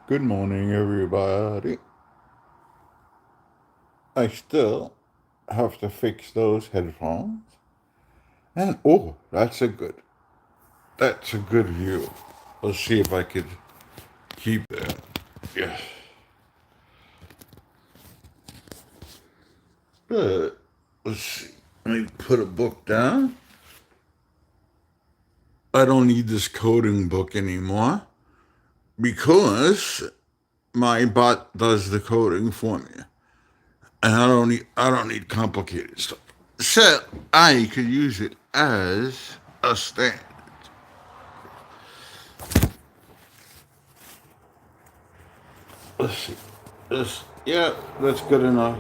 Good morning, everybody. I still have to fix those headphones. And oh, that's a good view. Let's see if I could keep that. Yes. Good. Let's see. Let me put a book down. I don't need this coding book anymore because my bot does the coding for me. And I don't need complicated stuff. So I could use it as a stand. Let's see. Yeah, that's good enough.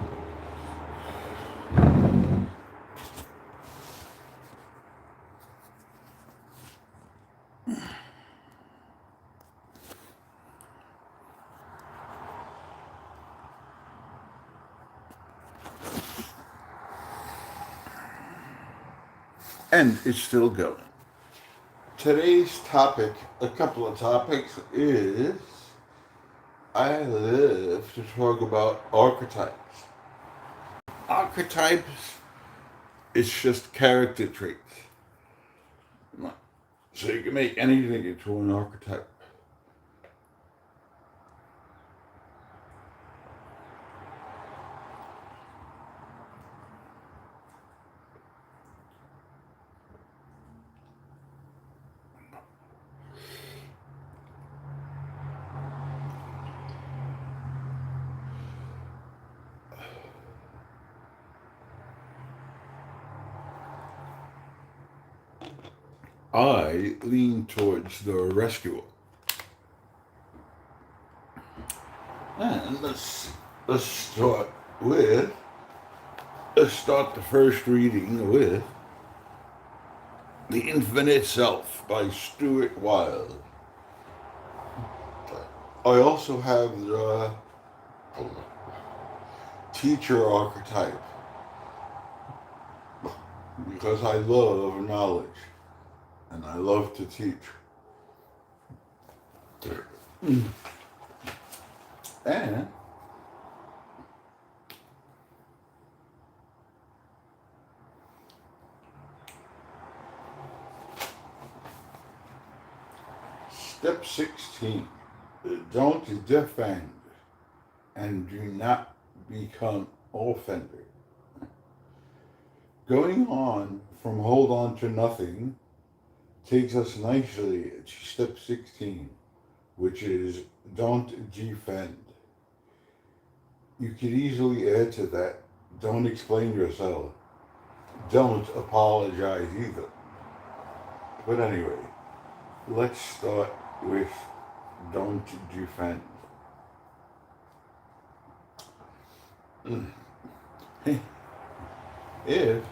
And it's still going. Today's topic, a couple of topics, is I live to talk about archetypes. Archetypes, it's just character traits. So you can make anything into an archetype. I lean towards the rescuer. And let's start with let's start the first reading with The Infinite Self by Stuart Wilde. I also have the teacher archetype because I love knowledge and I love to teach. And step 16, don't defend and do not become offender. Going on from hold on to nothing takes us nicely to step 16, which is don't defend. You could easily add to that, don't explain yourself. Don't apologize either. But anyway, let's start with don't defend. if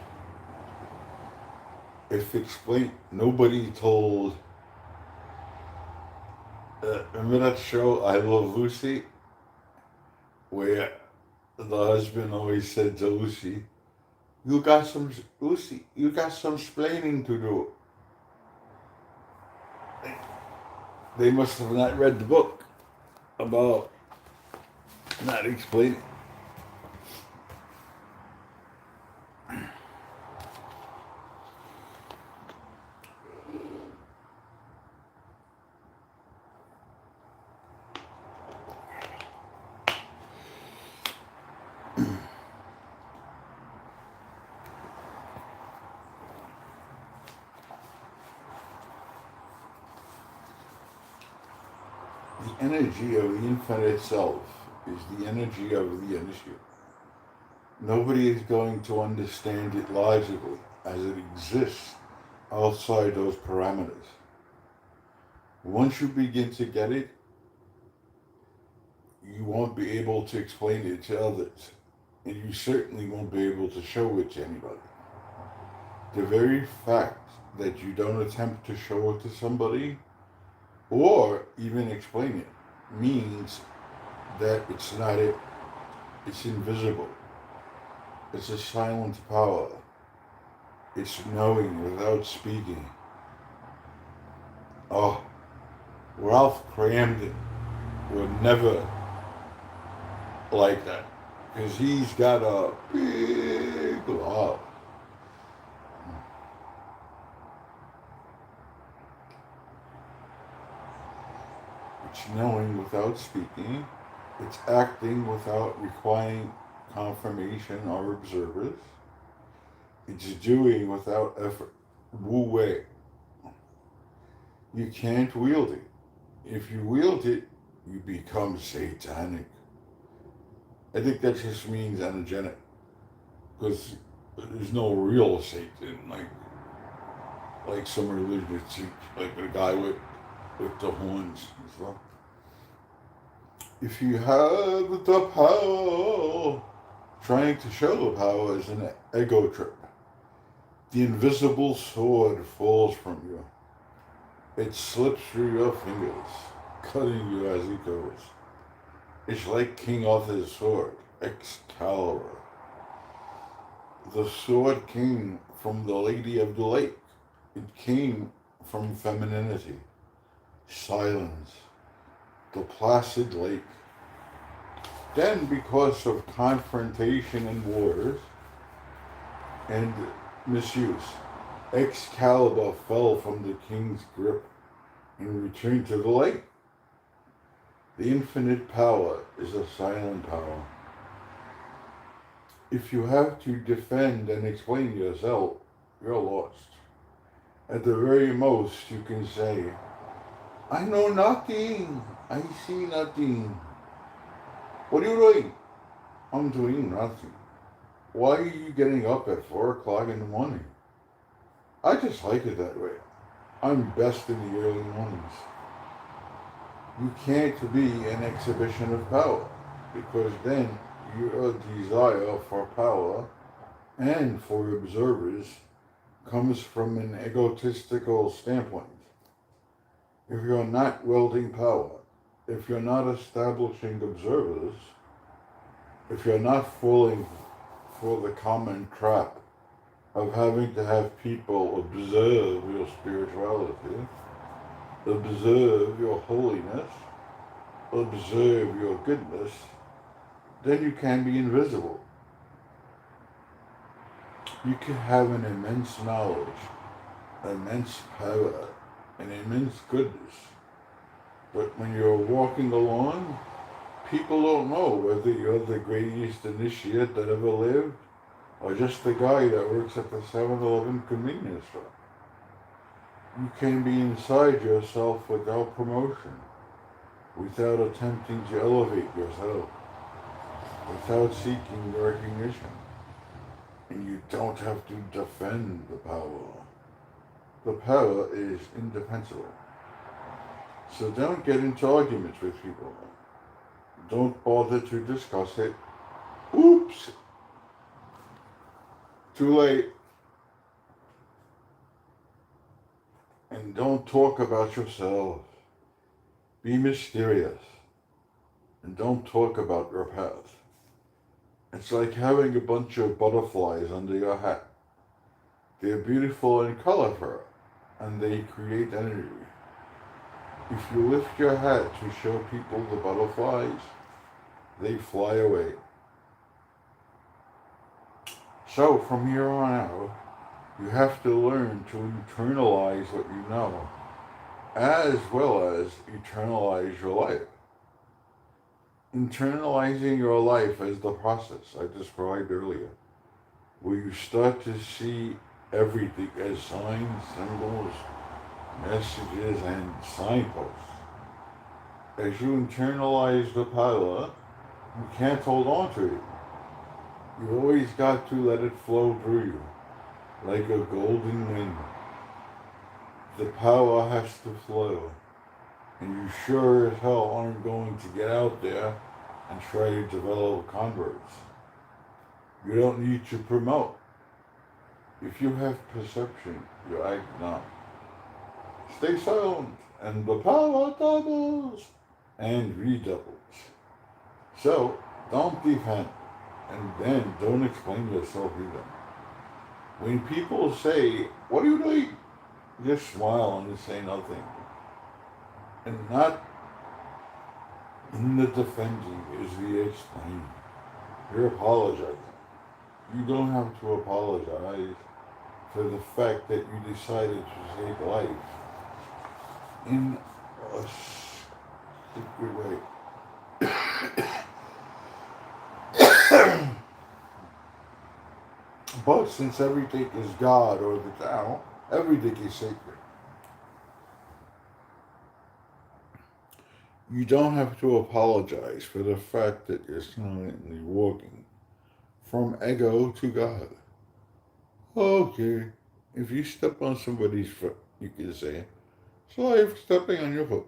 if explain nobody told remember that show I Love Lucy, where the husband always said to Lucy, you got some splaining to do. They must have not read the book about not explaining. The energy of the infinite self is the energy of the initiate. Nobody is going to understand it logically as it exists outside those parameters. Once you begin to get it, you won't be able to explain it to others, and you certainly won't be able to show it to anybody. The very fact that you don't attempt to show it to somebody or even explain it means that it's not it, it's invisible. It's a silent power. It's knowing without speaking. Oh, Ralph Cramden will never like that. Because he's got a big love. It's knowing without speaking. It's acting without requiring confirmation or observers. It's doing without effort. Wu Wei. You can't wield it. If you wield it, you become satanic. I think that just means energetic. Because there's no real Satan, like some religions teach, like the guy with the horns and stuff. If you have the power, trying to show the power is an ego trip. The invisible sword falls from you. It slips through your fingers, cutting you as it goes. It's like King Arthur's sword, Excalibur. The sword came from the Lady of the Lake. It came from femininity, silence, the placid lake. Then, because of confrontation and wars and misuse, Excalibur fell from the king's grip and returned to the lake. The infinite power is a silent power. If you have to defend and explain yourself, you're lost. At the very most, you can say, I know nothing. I see nothing. What are you doing? I'm doing nothing. Why are you getting up at 4 o'clock in the morning? I just like it that way. I'm best in the early mornings. You can't be an exhibition of power, because then your desire for power and for observers comes from an egotistical standpoint. If you're not wielding power, if you're not establishing observers, if you're not falling for the common trap of having to have people observe your spirituality, observe your holiness, observe your goodness, then you can be invisible. You can have an immense knowledge, immense power, and immense goodness. But when you're walking along, people don't know whether you're the greatest initiate that ever lived or just the guy that works at the 7-Eleven convenience store. You can be inside yourself without promotion, without attempting to elevate yourself, without seeking recognition. And you don't have to defend the power. The power is indefensible. So don't get into arguments with people. Don't bother to discuss it. Oops! Too late. And don't talk about yourself. Be mysterious. And don't talk about your path. It's like having a bunch of butterflies under your hat. They're beautiful and colorful, and they create energy. If you lift your hat to show people the butterflies, they fly away. So from here on out, you have to learn to internalize what you know, as well as eternalize your life. Internalizing your life as the process I described earlier, where you start to see everything as signs, symbols, messages, and signposts. As you internalize the power, you can't hold on to it. You've always got to let it flow through you, like a golden wind. The power has to flow, and you sure as hell aren't going to get out there and try to develop converts. You don't need to promote. If you have perception, you act not. Stay silent, and the power doubles and redoubles. So, don't defend, and then don't explain yourself either. When people say, what are you doing? Just smile and say nothing. And not In the defending is the explaining. You're apologizing. You don't have to apologize for the fact that you decided to save life in a secret way. But since everything is God or the Tao, everything is sacred. You don't have to apologize for the fact that you're silently walking from ego to God. Okay, if you step on somebody's foot, you can say, sorry for stepping on your foot.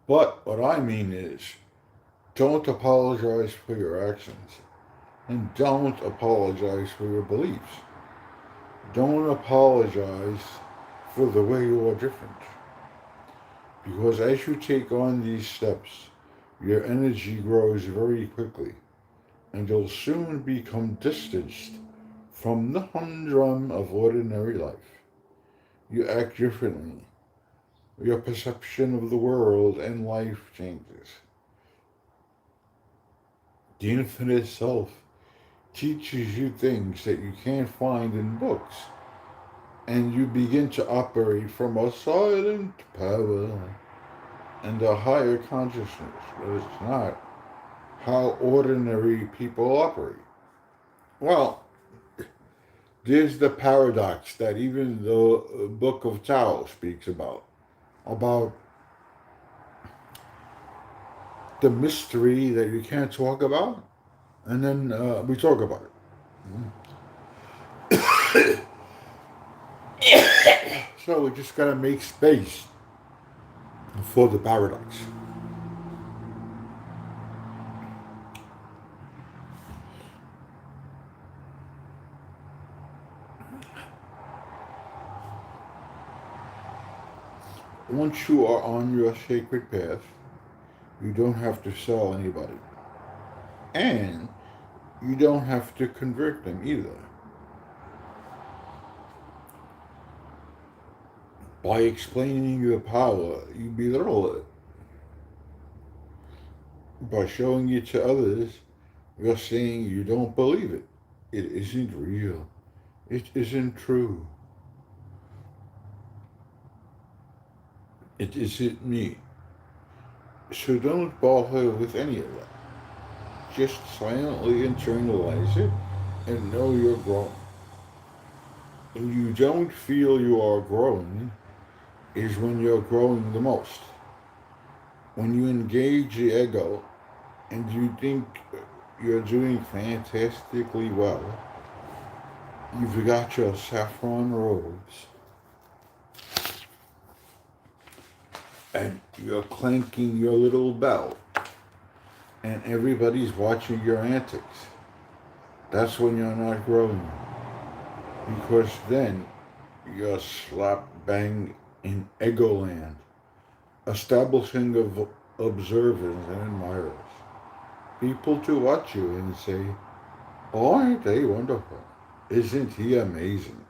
But what I mean is, don't apologize for your actions. And don't apologize for your beliefs. Don't apologize for the way you are different. Because as you take on these steps, your energy grows very quickly, and you'll soon become distanced from the humdrum of ordinary life. You act differently. Your perception of the world and life changes. The infinite self teaches you things that you can't find in books, and you begin to operate from a silent power and a higher consciousness. But it's not how ordinary people operate. Well, there's the paradox that even the Book of Tao speaks about the mystery that you can't talk about, and then we talk about it. So we just gotta make space for the paradox. Once you are on your sacred path, you don't have to sell anybody. And you don't have to convert them either. By explaining your power, you belittle it. By showing it to others, you're saying you don't believe it. It isn't real. It isn't true. It isn't me. So don't bother with any of that. Just silently internalize it and know you're growing. When you don't feel you are growing is when you're growing the most. When you engage the ego and you think you're doing fantastically well, you've got your saffron robes and you're clanking your little bell and everybody's watching your antics. That's when you're not growing. Because then you're slap bang in ego land, establishing of observers and admirers. People to watch you and say, oh, aren't they wonderful? Isn't he amazing?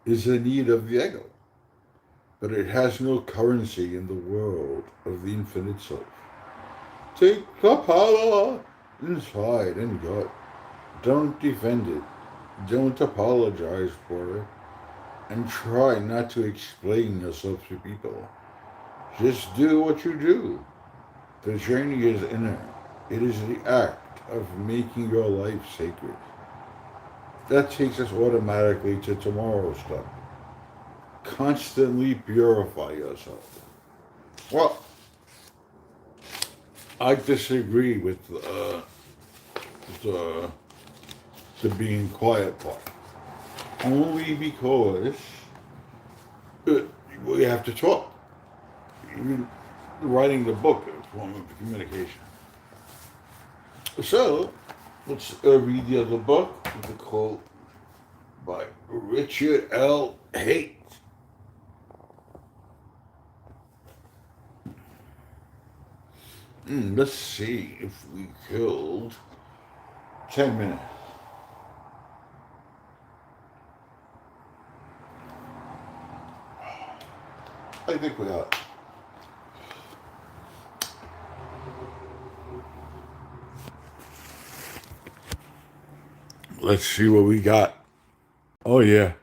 Is the need of the ego, but it has no currency in the world of the infinite self. Take the power inside and gut. Don't defend it. Don't apologize for it. And try not to explain yourself to people. Just do what you do. The journey is inner. It is the act of making your life sacred. That takes us automatically to tomorrow's step. Constantly purify yourself. Well, I disagree with the, the being quiet part. Only because we have to talk. Even writing the book is a form of communication. So, let's read the other book, the quote by Richard L. Haight. Let's see if we killed 10 minutes. I think we are. Let's see what we got. Oh, yeah.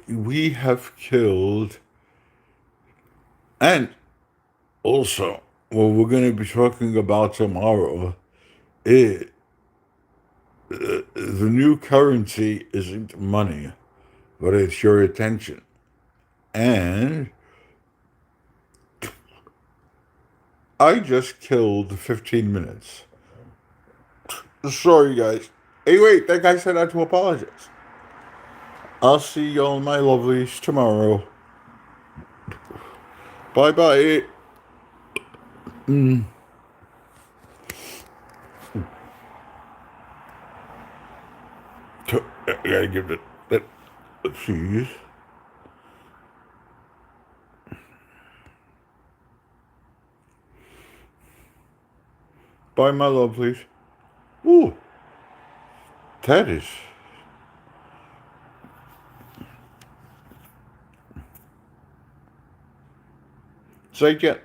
We have killed. And also, what we're going to be talking about tomorrow is the new currency isn't money, but it's your attention. And I just killed 15 minutes. Sorry, guys. Hey, wait, that guy said I had to apologize. I'll see y'all, my lovelies, tomorrow. Bye-bye. I gotta give it that cheese. Bye, my lovelies. Ooh, that is... Say again.